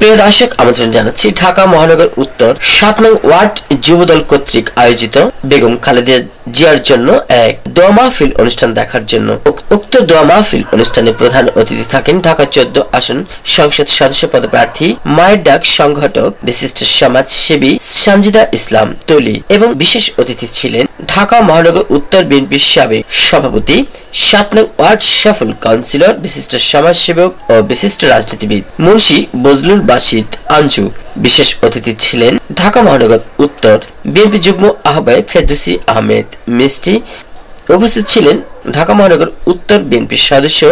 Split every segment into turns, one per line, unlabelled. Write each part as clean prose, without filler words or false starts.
প্রিয় দর্শক, আমন্ত্রণ জানাচ্ছি ঢাকা মহানগর উত্তর ৭ নং ওয়ার্ড যুবদল কর্তৃক আয়োজিত বেগম খালেদা জিয়ার জন্য এক দোয়া মাহফিল অনুষ্ঠান দেখার জন্য। উক্ত দোয়া মাহফিল অনুষ্ঠানে প্রধান অতিথি থাকেন ঢাকা ১৪ আসন সংসদ সদস্য পদপ্রার্থী মায়ের ডাক সংগঠক বিশিষ্ট সমাজসেবী সানজিদা ইসলাম তুলি এবং বিশেষ অতিথি ছিলেন ঢাকা মহানগর উত্তর বিএনপির সাবেক সভাপতি ৭ নং ওয়ার্ড সফল কাউন্সিলর বিশিষ্ট সমাজসেবক ও বিশিষ্ট রাজনীতিবিদ মুন্সি বজলুল বাসিদ আঞ্জু। বিশেষ অতিথি ছিলেন ঢাকা মহানগর উত্তর বিএনপি যুগ্ম আহ্বায়ক ফেরদৌসী আহমেদ মিষ্টি। উপস্থিত ছিলেন ঢাকা মহানগর উত্তর বিএনপির সদস্য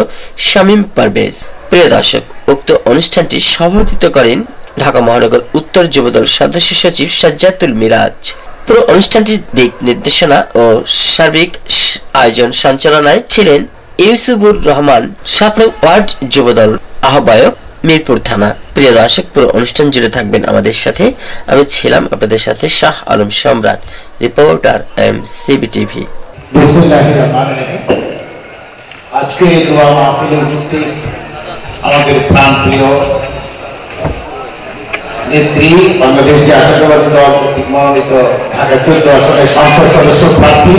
শামীম পারভেজ। প্রিয় দর্শক, উক্ত অনুষ্ঠানটি সভাপতিত্ব করেন ঢাকা মহানগর উত্তর যুবদল সদস্য সচিব সাজ্জাতুল মিরাজ। পুরো অনুষ্ঠানটির দিক নির্দেশনা ও সার্বিক আয়োজন সঞ্চালনায় ছিলেন ইউসুফুর রহমান ৭ নং ওয়ার্ড যুবদল আহ্বায়ক মিরপুর থানা। প্রিয় দর্শক, পুরো অনুষ্ঠান জুড়ে থাকবেন আমাদের সাথে। আমি ছিলাম আপনাদের সাথে শাহ আলম সম্রাট, রিপোর্টার MCBTV।
আজকে দোয়া মাহফিলে উপস্থিত আমাদের প্রাণপ্রিয় নেত্রী, বাংলাদেশ জাতীয়তাবাদী দল কর্তৃক মনোনীত ঢাকা ১৪ আসনের সংসদ সদস্য প্রার্থী,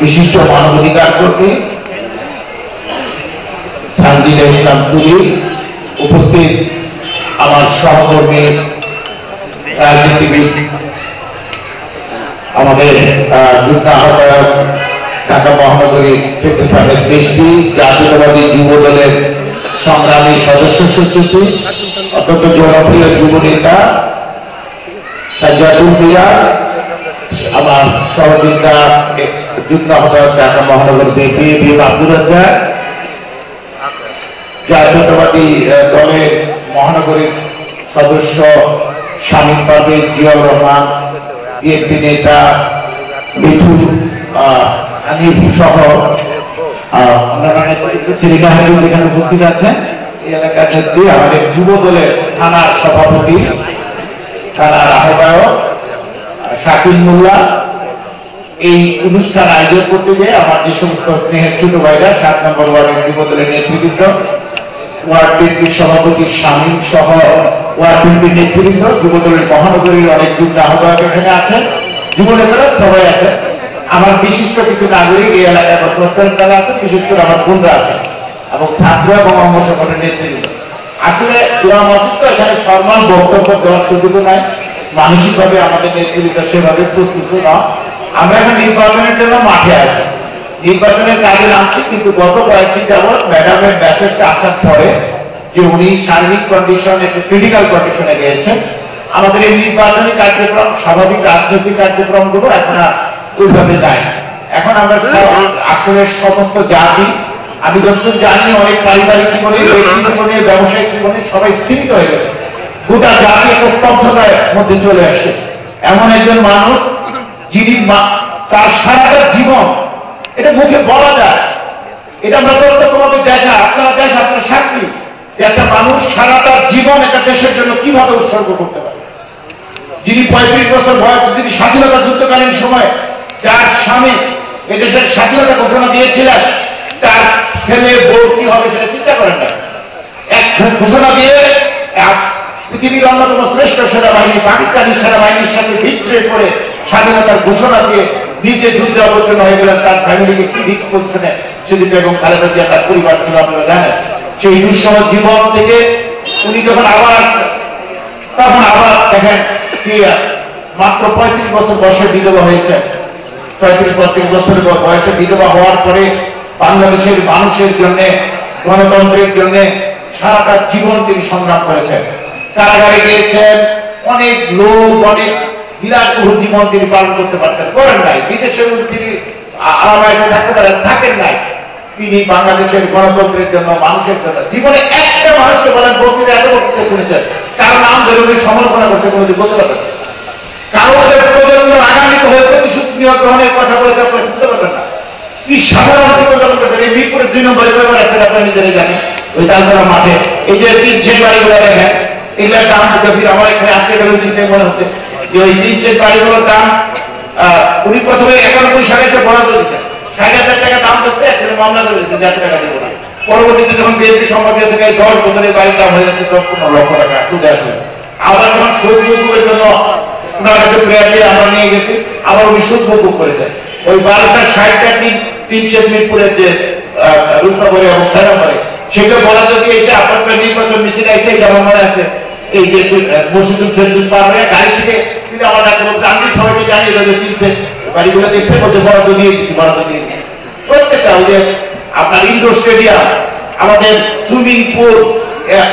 বিশিষ্ট মানবাধিকার কর্মী সানজিদা ইসলাম তুলি, উপস্থিত আমার সহকর্মী রাজনীতিবিদ আমাদের যুগ্ম আহ্বায়ক ঢাকা মহানগরী ফেরদৌসী আহমেদ মিষ্টি, জাতীয়তাবাদী যুব দলের সংগ্রামী সদস্য সচিব, অত্যন্ত জনপ্রিয় যুব নেতা সাজ্জাতুল মিরাজ, আমার সহযোগিতা যুগ্ম আহ্বায়ক ঢাকা মহানগর বিএনপি আব্দুর রাজ্জাক, জাতীয়তাবাদী দলের মহানগরীর সদস্য শামীম পারভেজ, জিয়াউর রহমান, বিএনপি নেতা মিঠু হানিফ সহ যেখানে উপস্থিত আছেন এই এলাকার নেত্রী, আমাদের যুব দলের থানার সভাপতি, থানার আহ্বায়ক শাকিল মোল্লা। এই অনুষ্ঠান আয়োজন করতে গিয়ে আমার যে সমস্ত স্নেহের ছোট ভাইরা ৭ নম্বর ওয়ার্ডের যুব দলের নেতৃবৃন্দ, ওয়ার্ড বিএনপির সভাপতি শামীম সহ ওয়ার্ড বিএনপির নেতৃবৃন্দ, যুব দলের মহানগরীর অনেক যুগ্ম আহ্বায়ক এখানে আছেন, যুব নেতারা সবাই আছে, আমার বিশিষ্ট কিছু নাগরিক এই এলাকায় বসবাস করেন তারা আছে, বিশেষ করে আমার বোনরা আছে এবং ছাত্র এবং অঙ্গ সংগঠনের নেতৃবৃন্দ। আসলে দোয়া মাহফিল তো এখানে ফরমাল বক্তব্য দেওয়ার সুযোগ নাই, মানসিকভাবে আমাদের নেতৃবৃন্দ সেভাবে প্রস্তুত না। আমরা এখন নির্বাচনের জন্য মাঠে আছি, নির্বাচনের কাজে নামছি, কিন্তু গত কয়েকদিন যাবৎ ম্যাডামের মেসেজটা আসার পরে যে উনি শারীরিক কন্ডিশন একটু ক্রিটিক্যাল কন্ডিশনে গিয়েছেন, আমাদের এই নির্বাচনী কার্যক্রম, স্বাভাবিক রাজনৈতিক কার্যক্রমগুলো এখন আর ওইভাবে নাই। এখন আমরা আসলে সমস্ত জাতি, আমি যতদূর জানি অনেক পারিবারিক জীবনে, ব্যক্তি জীবনে, ব্যবসায়িক জীবনে সবাই স্থিমিত হয়ে গেছে, গোটা জাতি একটা স্তব্ধতার মধ্যে চলে আসে। এমন একজন মানুষ যিনি তার সারাটা জীবন, এটা মুখে বলা যায়, এটা আমরা প্রত্যক্ষভাবে দেখা, আপনারা দেখা, আপনার সাক্ষী, যে একটা মানুষ সারাটা জীবন একটা দেশের জন্য কিভাবে উৎসর্গ করতে পারে। যিনি ৩৫ বছর বয়স, যিনি স্বাধীনতা যুদ্ধকালীন সময় যার স্বামী এদেশের স্বাধীনতা ঘোষণা দিয়েছিলেন, তার ছেলে বউ কি হবে সেটা চিন্তা করেন না। এক ঘোষণা দিয়ে পৃথিবীর অন্যতম শ্রেষ্ঠ সেনাবাহিনী পাকিস্তানি সেনাবাহিনীর সাথে বিদ্রোহ করে স্বাধীনতার ঘোষণা দিয়ে নিজে যুদ্ধে অবতীর্ণ হয়ে গেলেন। তার ফ্যামিলিকে কি রিস্ক পজিশনে সেদিকে এবং খালেদা জিয়া তার পরিবার ছিল আপনারা জানেন। সেই দুঃসহ জীবন থেকে উনি যখন আবার আসলেন, তখন আবার দেখেন কি মাত্র ৩৫ বছর বয়সে বিধবা হয়েছে। ৩৫-৩২ বছরের বয়সে বিধবা হওয়ার পরে বাংলাদেশের মানুষের জন্য, গণতন্ত্রের জন্য সারাটা জীবন তিনি সংগ্রাম করেছেন। কারাগারে গিয়েছেন, অনেক লোক, অনেক বিলাসবহুল জীবন তিনি পালন করতে পারতেন, করেন নাই। বিদেশে তিনি আরামে থাকতে পারেন, থাকেন নাই। তিনি বাংলাদেশের গণতন্ত্রের জন্য, মানুষের জন্য জীবনে একটা মানুষকে বলেন বক্তৃতা, এত বক্তৃতা শুনেছেন, কারো নাম ধরে উনি সমালোচনা করছে কোনোদিন বলতে পারবেন, কারো প্রজন্ম রাগান্বিত হয়ে প্রতিশোধ গ্রহণের কথা বলেছে আপনারা শুনতে পারবেন না। কি সাধারণ প্রজন্ম করেছেন। এই মিরপুরের ২ নম্বরে ব্যবহার আছেন, আপনারা নিজেরাই জানেন, ওই তালতলা মাঠে এই যে ৩ সেট বাড়িগুলো দেখেন, এগুলোর দাম আমার এখানে আসে গেল চিন্তা মনে হচ্ছে যে ওই ৩ সেট বাড়িগুলোর দাম উনি প্রথমে ৯১ সালে এসে বরাদ্দ দিয়েছেন, ৬০,০০০ টাকা দাম করছে, একটা মামলা করে দিয়েছে যে এত টাকা দেবো না। পরবর্তীতে যখন বিএনপি সম্পর্কে ১০ বছরের বাড়ির দাম হয়ে গেছে ১০-১৫ লক্ষ টাকা। সুদে আসলে আবার যখন সুদ মুকুবের জন্য ওনার কাছে প্রেয়ার দিয়ে আমরা নিয়ে গেছি, আবার উনি সুদ মুকুব করেছে। ওই 1260টা টিম শেখ মিরপুরের যে রূপনগরে এবং সাইরামবাড়ি সেগুলো বলা যদি এসে আপনার নির্বাচন মিছিল এসে যেমন মনে আছে এই যে মসজিদুল ফেরদৌস পার হয়ে গাড়ি থেকে তিনি আমার ডাক্তার বলছে আমি সবাইকে জানিয়ে দেবো কিনছে বাড়িগুলো দেখছে বলছে বরাদ্দ দিয়ে দিচ্ছি বরাদ্দ দিয়ে দিচ্ছি প্রত্যেকটা। ওই যে আপনার ইনডোর স্টেডিয়াম, আমাদের সুইমিং পুল,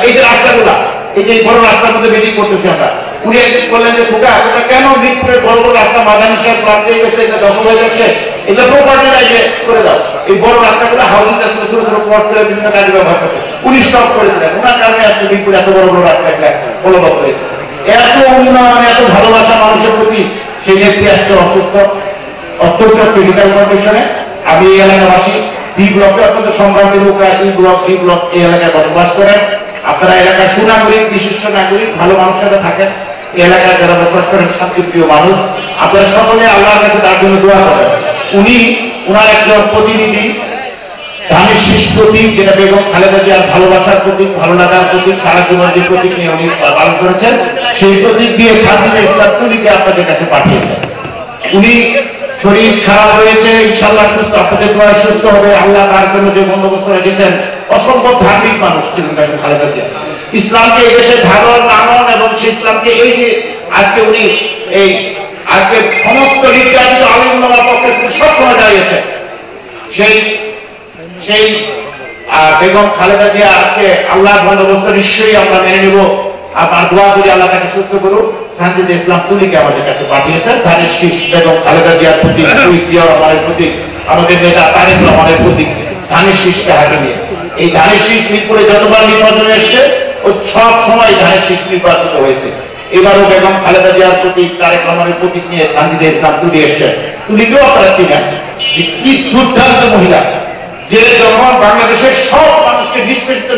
এই যে রাস্তাগুলা, এই যে বড় রাস্তার মধ্যে মিটিং করতেছি আমরা, উনি একদিন বললেন যে খোকা তোমরা কেন মিরপুরের বড় বড় রাস্তা মাদানী সাহেব প্রান্তে গেছে এটা দখল হয়ে যাচ্ছে, এটা প্রপার্টি রাইজে করে দাও, এই বড় রাস্তাগুলো হাউজিং ছোট ছোট ছোট প্লট করে বিভিন্ন কাজে ব্যবহার করতে উনি স্টপ করে দিলেন। ওনার কারণে আজকে মিরপুর এত বড় বড় রাস্তা একটা উপলব্ধ হয়েছে। এত উন্নয়ন, এত ভালোবাসা মানুষের প্রতি, সেই নেত্রী আজকে অসুস্থ, অত্যন্ত ক্রিটিক্যাল কন্ডিশনে। আমি এই এলাকাবাসী ডি ব্লকে অত্যন্ত সংগ্রামী লোকরা এই ব্লক ডি ব্লক এই এলাকায় বসবাস করেন। আপনারা এলাকার সুনাগরিক, বিশিষ্ট নাগরিক, ভালো মানুষেরা থাকেন এই এলাকায় যারা বসবাস করেন, শান্তিপ্রিয় মানুষ। আপনারা সকলে আল্লাহর কাছে তার জন্য দোয়া করেন। উনি ওনার একজন প্রতিনিধি ধানের শীষ প্রতীক, যেটা বেগম খালেদা জিয়ার ভালোবাসার প্রতীক, ভালো লাগার প্রতীক, সারা জীবন যে প্রতীক নিয়ে উনি পালন করেছেন, সেই প্রতীক দিয়ে সাজিদা ইসলাম তুলিকে আপনাদের কাছে পাঠিয়েছেন। উনি শরীর খারাপ হয়েছে, ইনশাআল্লাহ সুস্থ, আপনাদের দোয়ায় সুস্থ হবে। আল্লাহ তার জন্য যে বন্দোবস্ত রেখেছেন, অসংখ্য ধার্মিক মানুষ ছিলেন বেগম খালেদা জিয়া, ইসলামকে এই দেশে ধারণ লালন এবং সেই ইসলামকে এই যে আজকে উনি এই আজকে সমস্ত নির্যাতিত আলেম ওলামার পক্ষে সবসময় দাঁড়িয়েছে, সেই বেগম খালেদা জিয়া আজকে আল্লাহর বন্দোবস্ত নিশ্চয়ই আমরা মেনে নেব। আপনার দোয়া করি আল্লাহ তাকে সুস্থ করুক। সাজিদা ইসলাম তুলিকে আমাদের কাছে পাঠিয়েছেন ধানের শীষ বেগম খালেদা জিয়ার প্রতি, শহীদ জিয়া রহমানের প্রতি, আমাদের নেতা তারেক রহমানের প্রতি ধানের শীষকে হাতে নিয়ে। এই ধানের শীষ মিরপুরে যতবার নির্বাচন এসছে ও সব সময় ধানের শীষ নির্বাচিত হয়েছে। এবারও বেগম খালেদা জিয়ার প্রতি, তারেক রহমানের প্রতীক নিয়ে সাজিদা ইসলাম তুলি এসছে। তুলিকেও আপনারা চিনেন, কি দুর্দান্ত মহিলা, যে যখন বাংলাদেশের সব মানুষকে নিষ্পেষিত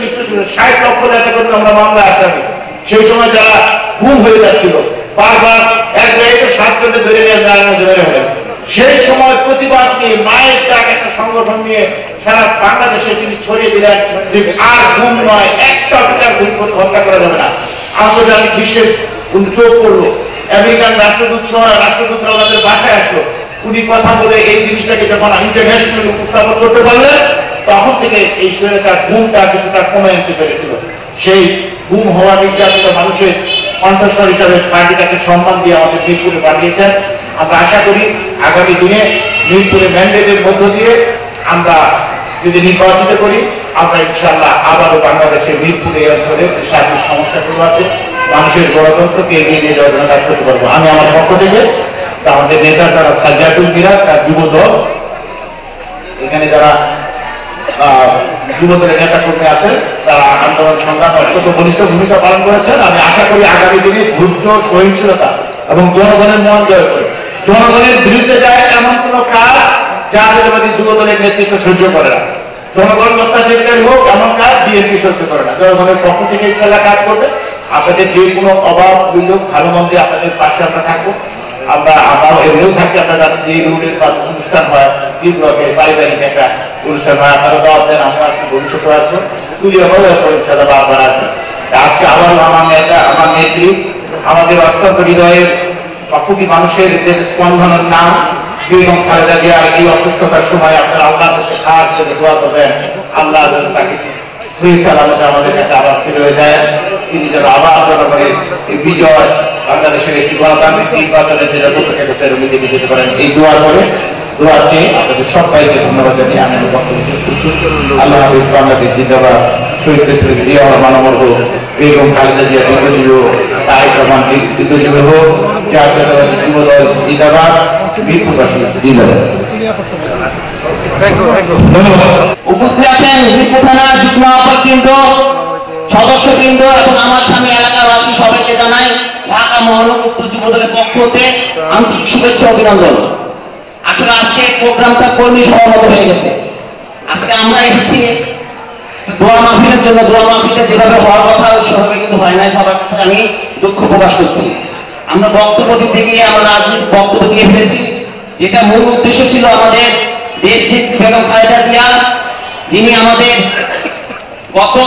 60 লক্ষ টাকা করে আমরা মামলা আসামি, সেই সময় যারা গুম হয়ে যাচ্ছিল, বারবার এক জায়গায় 7 জনে ধরে নিয়ে জেলে হলেন, সেই সময় প্রতিবাদ নিয়ে মায়ের ডাক একটা সংগঠন নিয়ে সারা বাংলাদেশে তিনি ছড়িয়ে দিলেন যে আর গুম নয়, একটা বিচার হত্যা করা যাবে না। আন্তর্জাতিক বিশ্বের চোখ করলো, আমেরিকান রাষ্ট্রদূতরা আমাদের বাসায় আসলো, উনি কথা বলে এই জিনিসটাকে যখন ইন্টারন্যাশনাল উপস্থাপন করতে পারলেন, তখন থেকে এই স্বৈরাচার গুমটা কিছুটা কমে আনতে পেরেছিল। সেই গুম হওয়া নির্যাতিত মানুষের কণ্ঠস্বর হিসাবে পার্টিটাকে সম্মান দিয়ে আমাদের মিরপুরে পাঠিয়েছেন। আমরা আশা করি আগামী দিনে মিরপুরে ম্যান্ডেটের মধ্য দিয়ে আমরা যদি নির্বাচিত করি, আমরা ইনশাআল্লাহ আবারও বাংলাদেশের মিরপুরে এই অঞ্চলে সার্বিক সমস্যাগুলো আছে, মানুষের গণতন্ত্রকে এগিয়ে নিয়ে যাওয়ার জন্য কাজ করতে পারবো। আমি আমার পক্ষ থেকে আমাদের নেতা যারা সাজ্জাদুল মিরাজ, তার যুবদল, এখানে যারা যুবদলের নেতা কর্মী আছেন, তারা আন্দোলন সংগ্রামে অত্যন্ত ঘনিষ্ঠ ভূমিকা পালন করেছেন। আমি আশা করি আগামী দিনে ধৈর্য, সহিংসতা এবং জনগণের মন জয় করে জনগণের বিরুদ্ধে যায় এমন কোন কাজ যা জাতীয়তাবাদী যুবদলের নেতৃত্ব সহ্য করে না। জনগণ অত্যাচারী হোক এমন কাজ বিএনপি সহ্য করে না। জনগণের পক্ষ থেকে ইনশাআল্লাহ কাজ করবে। আপনাদের যে কোনো অভাব অভিযোগ ভালো মন্দ আপনাদের পাশে আমরা থাকবো। আমরা আবার এমনিও থাকি, আমরা যাতে যে রুটের অনুষ্ঠান হয়, ডি ব্লকে পারিবারিক একটা অনুষ্ঠান হয়, আপনারা দাওয়াত দেন, আমি আসলে ভবিষ্যতে আসবো, তুলি হবে ইনশাআল্লাহ বারবার আসবেন। আজকে আবার আমার নেতা, আমার নেত্রী, আমাদের অত্যন্ত হৃদয়ের কোটি মানুষের যে স্পন্দনের নাম বেগম খালেদা জিয়ার এই অসুস্থতার সময় আপনারা আল্লাহর কাছে খাস করে দোয়া করবেন, আল্লাহ যেন তাকে সহি সালামতে আমাদের কাছে আবার ফিরে হয়ে যায়, তিনি যেন আবার জনগণের এই বিজয়, বাংলাদেশের একটি গণতান্ত্রিক নির্বাচনের যেটা পতাকা গোছের উনি যেতে পারেন, এই দোয়া করে দোয়া চেয়ে আপনাদের সবাইকে ধন্যবাদ জানিয়ে আমি বক্তব্য শেষ করছি। আল্লাহ হাফিজ। বাংলাদেশ জিন্দাবাদ। শহীদ প্রেসিডেন্ট জিয়া রহমান হোক, বেগম খালেদা জিয়া দীর্ঘজীবী হোক, তারেক রহমান দীর্ঘজীবী হোক, জাতীয়তাবাদী যুবদল জিন্দাবাদ, মিরপুরবাসী জিন্দাবাদ।
উপস্থিত আছেন মিরপুর থানা যুগ্ম আহ্বায়ক সদস্যবৃন্দ এবং আমার সামনে এলাকাবাসী, সবাইকে জানাই ঢাকা মহানগর উত্তর যুবদলের পক্ষ হতে আন্তরিক শুভেচ্ছা অভিনন্দন। আসলে আজকে প্রোগ্রামটা কর্মী সমাগত হয়ে গেছে। আজকে আমরা এসেছি দোয়া মাহফিলের জন্য। দোয়া মাহফিলটা যেভাবে হওয়ার কথা সেভাবে কিন্তু হয় নাই, সবার কাছে আমি দুঃখ প্রকাশ করছি। আমরা বক্তব্য দিতে গিয়ে আমরা রাজনৈতিক বক্তব্য দিয়ে ফেলেছি, যেটা মূল উদ্দেশ্য ছিল আমাদের দেশ নেত্রী বেগম খালেদা জিয়া, যিনি আমাদের গত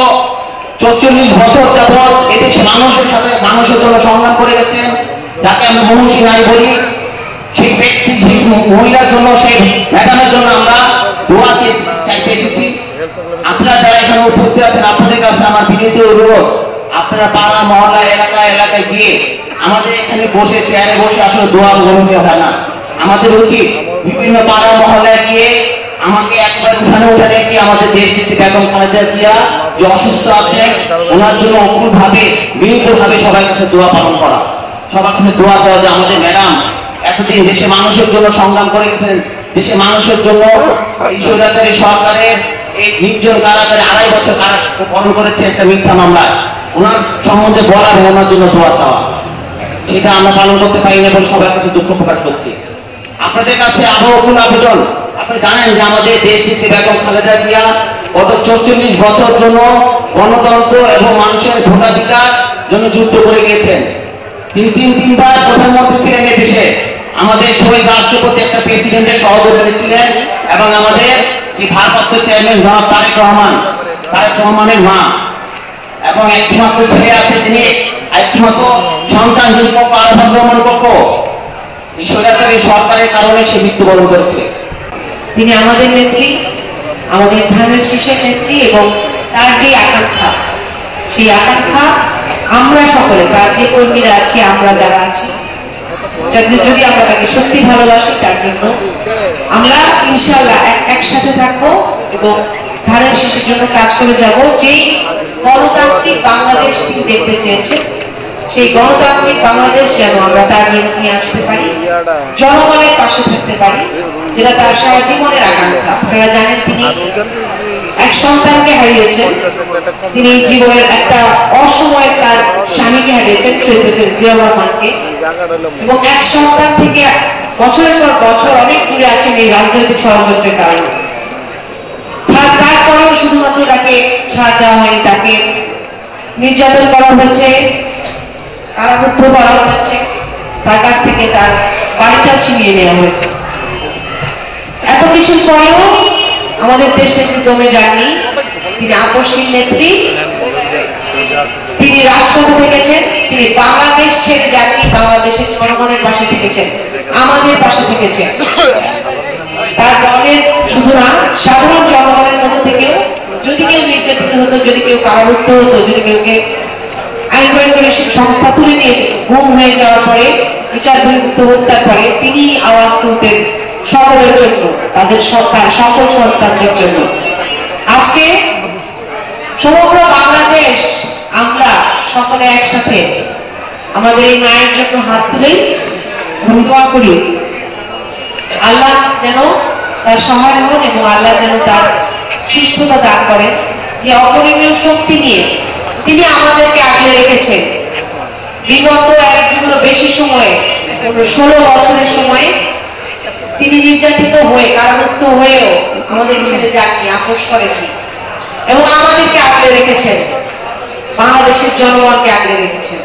44 বছর যাবৎ এদেশে মানুষের সাথে মানুষের জন্য সংগ্রাম করে গেছেন, যাকে আমরা মনীষী নারী বলি, সেই ব্যক্তি সেই মহিলার জন্য সেই ম্যাডামের জন্য আমরা দোয়া চাইতে এসেছি। আপনারা যারা এখানে উপস্থিত আছেন আপনাদের কাছে আমার বিনীত অনুরোধ, আপনারা পাড়া মহল্লা এলাকায় গিয়ে আমাদের এখানে বসে চেয়ারে বসে আসলে দোয়া গ্রহণীয় হয় না। আমাদের উচিত বিভিন্ন পাড়া মহল্লায় গিয়ে আমাকে একবার উঠানে গিয়ে আমাদের দেশ নেত্রী বেগম খালেদা জিয়া যে অসুস্থ আছে ওনার জন্য অকুলভাবে বিনীতভাবে সবার কাছে দোয়া পালন করা, সবার কাছে দোয়া চাওয়া যে আমাদের ম্যাডাম এতদিন দেশে মানুষের জন্য সংগ্রাম করে গেছেন, দেশে মানুষের জন্য এই স্বৈরাচারী সরকারের এই নির্জন কারাগারে 2.5 বছর কারাবরণ করেছে একটা মিথ্যা মামলায়, ওনার সম্বন্ধে বলা ওনার জন্য দোয়া চাওয়া, সেটা আমরা পালন করতে পারি না বলে সবার কাছে দুঃখ প্রকাশ করছি। আপনাদের কাছে আবহাওয়া আবেদন, আপনি জানেন যে আমাদের দেশ নেত্রী বেগম খালেদা জিয়া গত 44 বছর জন্য গণতন্ত্র এবং মানুষের ভোটাধিকার জন্য যুদ্ধ করে গিয়েছেন। তিনি 3বার প্রধানমন্ত্রী ছিলেন এই দেশে, আমাদের শহীদ রাষ্ট্রপতি একটা প্রেসিডেন্টের সহযোগী ছিলেন এবং আমাদের যে ভারপ্রাপ্ত চেয়ারম্যান জনাব তারেক রহমানের মা এবং একটিমাত্র ছেলে আছে, তিনি একটিমাত্র সন্তান যিনি কোকো আরাফাত রহমান কোকো, এই স্বৈরাচারী সরকারের কারণে সে মৃত্যুবরণ করেছে।
তিনি আমাদের নেত্রী, আমাদের ধানের শীষের নেত্রী এবং তার যে আকাঙ্ক্ষা, সেই আকাঙ্ক্ষা আমরা সকলে তার যে কর্মীরা আছি, আমরা যারা আছি, যদি আমরা তাকে সত্যি ভালোবাসি, তার জন্য আমরা ইনশাআল্লাহ একসাথে থাকবো এবং ধানের শীষের জন্য কাজ করে যাব। যেই গণতান্ত্রিক বাংলাদেশ তিনি দেখতে চেয়েছেন, সেই গণতান্ত্রিক বাংলাদেশ যেন আমরা তার জন্য নিয়ে আসতে পারি, জনগণের পাশে থাকতে পারি, যেটা তার সারা জীবনের আকাঙ্ক্ষা। আপনারা জানেন তিনি এক সন্তানকে হারিয়েছেন, তিনি জীবনের একটা অসময়ে তার স্বামীকে হারিয়েছেন শহীদ প্রেসিডেন্ট জিয়াউর রহমানকে, এবং এক সন্তান থেকে বছরের পর বছর অনেক দূরে আছেন এই রাজনৈতিক ষড়যন্ত্রের কারণে। তারপরেও শুধুমাত্র তাকে ছাড় দেওয়া হয়নি, তাকে নির্যাতন করা হয়েছে, কারারুদ্ধ করা হয়েছে, তার কাছ থেকে তার বাড়িটাও ছিনিয়ে নেওয়া হয়েছে। এত কিছুর পরেও আমাদের দেশ নেত্রী দমে যাননি, তিনি আপসহীন নেত্রী, তিনি রাজপথে থেকেছেন, তিনি বাংলাদেশ ছেড়ে যাননি, বাংলাদেশের জনগণের পাশে থেকেছেন, আমাদের পাশে থেকেছেন। তার দলের শুধু না, সাধারণ জনগণের মধ্যে থেকেও যদি কেউ নির্যাতিত হতো, যদি কেউ কারারুদ্ধ হতো, যদি কেউকে আইন প্রয়োগকারী সংস্থা তুলে নিয়ে গুম হয়ে যাওয়ার পরে, বিচার বহির্ভূত হত্যার পরে তিনি আওয়াজ তুলতেন সকলের জন্য, তাদের সকল সন্তানদের জন্য। আজকে সমগ্র বাংলাদেশ আমরা সকলে একসাথে আমাদের এই মায়ের জন্য হাত তুলে দোয়া করি, আল্লাহ যেন তার সহায় হন এবং আল্লাহ যেন তার সুস্থতা দান করেন। যে অপরিমেয় শক্তি নিয়ে তিনি আমাদেরকে আগলে রেখেছেন, বিগত 1 যুগেরও বেশি সময়ে, 16 বছরের সময়ে তিনি নির্যাতিত হয়ে কারারুদ্ধ হয়েও আমাদের ছেড়ে যাননি, আপোষ করেননি এবং আমাদেরকে আগলে রেখেছেন, বাংলাদেশের জনগণকে আগলে রেখেছেন।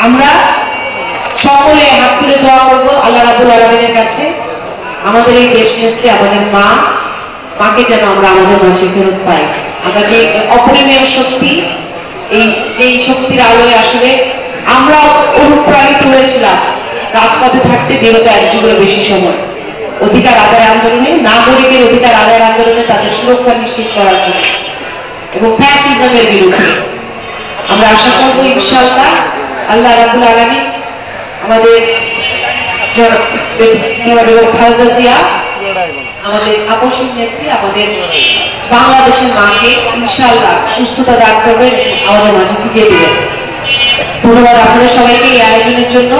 আমরা সকলে হাত তুলে দোয়া করবো আল্লাহ রাব্বুল আলামিনের কাছে, আমাদের এই দেশ নেত্রী, আমাদের মাকে যেন আমরা আমাদের মাঝে ফেরত পাই। আমরা যে অপরিমেয় শক্তি, এই যে শক্তির আলোয় আসলে আমরা অনুপ্রাণিত হয়েছিলাম রাজপথে থাকতে বিগত 1 যুগেরও বেশি সময়, অধিকার আদায় আন্দোলনে, নাগরিকের অধিকার আদায় আন্দোলনে, তাদের সুরক্ষা নিশ্চিত করার জন্য এবং ফ্যাসিজমের বিরুদ্ধে। আমরা আশা করবো ইনশাআল্লাহ আল্লাহ রাব্বুল আলামিন আমাদের বেগম খালেদা জিয়া, আমাদের আপসহীন নেত্রী, আমাদের বাংলাদেশের মাকে ইনশাআল্লাহ সুস্থতা দান করবেন, আমাদের মাঝে ফিরিয়ে দিবেন। ধন্যবাদ আপনাদের সবাইকে এই আয়োজনের জন্য।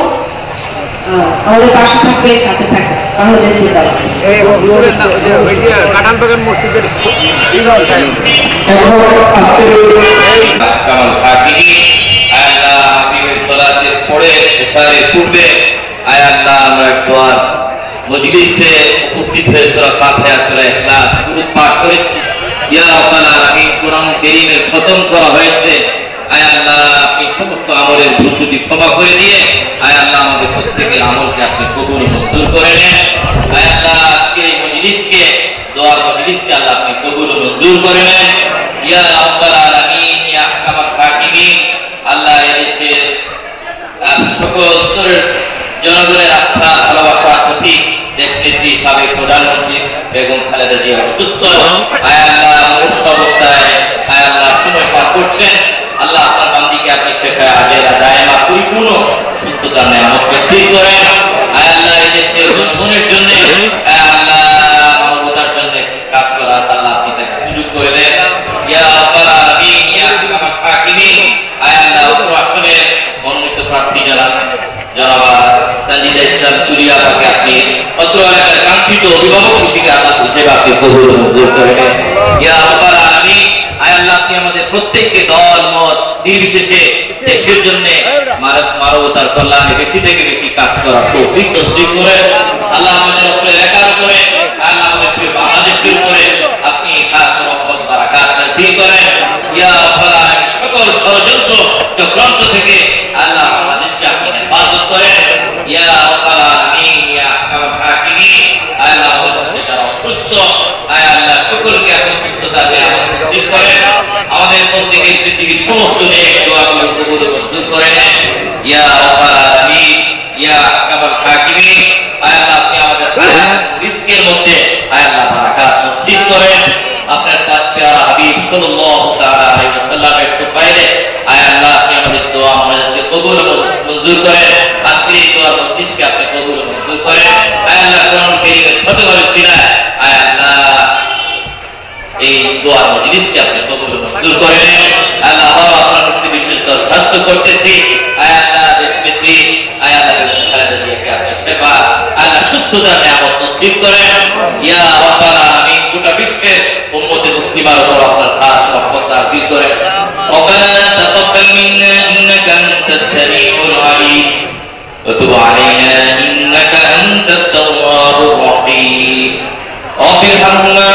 আমাদের পাশে থাকবে, সাথে থাকবে বাংলাদেশ জিন্দাবাদ।
মজলিসে উপস্থিত হয়ে সূরা ফাতিহা, সূরা ইখলাস দুরূদ পাঠ করেছি। ইয়া রাব্বাল আলামিন, কোরআন কারীমের খতম করা হয়েছে। আয় আল্লাহ, আপনি সমস্ত আমলের ভুল ত্রুটি ক্ষমা করে দিয়ে আয় আল্লাহ আমাদের প্রত্যেকের আমলকে আপনি কবুল ও মঞ্জুর করে নেন। আয় আল্লাহ, আজকে এই মজলিসকে, দোয়ার মজলিসকে আল্লাহ আপনি কবুল ও মঞ্জুর করে নেন। ইয়া রাব্বাল আলামিন, ইয়া আহকামাল হাকিমিন, আল্লাহ সকল স্তরের জনগণের আস্থা ভালোবাসা প্রতীক দেশনেত্রী সাবেক প্রধানমন্ত্রী বেগম খালেদা জিয়া অসুস্থ, আয় আল্লাহ মুমূর্ষ অবস্থায় আয় আল্লাহ সময় পার করছেন। আল্লাহ আপনার বান্দিকে আপনি শেখায় আজেরা দায়মা পরিপূর্ণ সুস্থতা নেয়ামত নসিব করেন। আয় আল্লাহ এই দেশের জনগণের জন্য আয় আল্লাহ মানবতার জন্য কাজ করার আল্লাহ আপনি তাকে সুযোগ করে দেন। ইয়া রাব্বাল আলামিন ইয়া আরহামার হাকিমিন। আয় আল্লাহ অত্র আসনে মনোনীত প্রার্থী জনাব সাজিদা ইসলাম তুলিয়াকে আপনি অত্র এলাকার কাঙ্ক্ষিত অভিভাবক হিসেবে আপনি কবুল মঞ্জুর করে নেন। ইয়া রাব্বাল আলামিন আয় আল্লাহ আপনি আমাদের প্রত্যেককে দল মত নির্বিশেষে দেশের জন্য মানবতার কল্যাণে বেশি থেকে বেশি কাজ করার তৌফিক নসিব করেন। আল্লাহ আমাদের উপরে এলাকার উপরে আল্লাহ আমাদের প্রিয় বাংলাদেশের উপরে আপনি খাস রহমত বারাকাত নসিব করেন। ইয়া রাব্বাল আলামিন সকল ষড়যন্ত্র চক্রান্ত থেকে আল্লাহ বাংলাদেশকে আপনি হেফাজত করেন। ইয়া রাব্বাল আলামিন ইয়া আরহামার হাকিমিন। আল্লাহ আমাদের যারা অসুস্থ আয় আল্লাহ সকলকে আপনি সুস্থতা নিয়ামত নসিব করেন। আমাদের প্রত্যেকের পৃথিবীর সমস্ত নেক দোয়াগুলো কবুল মঞ্জুর করে নেন। ইয়া রাব্বাল আলামিন ইয়া আরহামার হাকিমিন। আয় আল্লাহ আপনি আমাদের রিজকের মধ্যে আয় আল্লাহ বারাকাত নসিব করেন। আপনার প্যারা হাবিব সাল্লাল্লাহু তাআলা আলাইহি ওয়াসাল্লামের তোফাইলে আয় আল্লাহ আপনি আমাদের দোয়া আমাদেরকে কবুল মঞ্জুর করেন। আজকের এই দোয়ার মজলিসকে আপনি কবুল মঞ্জুর করেন। আয় আল্লাহ কোরআন কারীমের ফতোয়ার সিলায় আয় আল্লাহ এই দোয়ার মজলিসকে আপনি কবুল মঞ্জুর করে নেন। আল্লাহ আপনার কাছে বিশেষ দরখাস্ত করতেছি আয় আল্লাহ দেশনেত্রী আয় আল্লাহ খালেদা জিয়াকে আপনি সেবা আল্লাহ সুস্থতা নিয়ামত নসিব করেন। ইয়া রাব্বাল আলামিন গোটা বিশ্বের উম্মতে মুসলিমার উপর আপনার খাস রহমত নাযিল করেন। রব্বানা তাকাব্বাল মিন্না ইন্নাকা আনতাস সামিউল আলিম ওয়া তুব আলাইনা ইন্নাকা আনতাত তাওয়াবুর রহিম। রব্বিরহামহুমা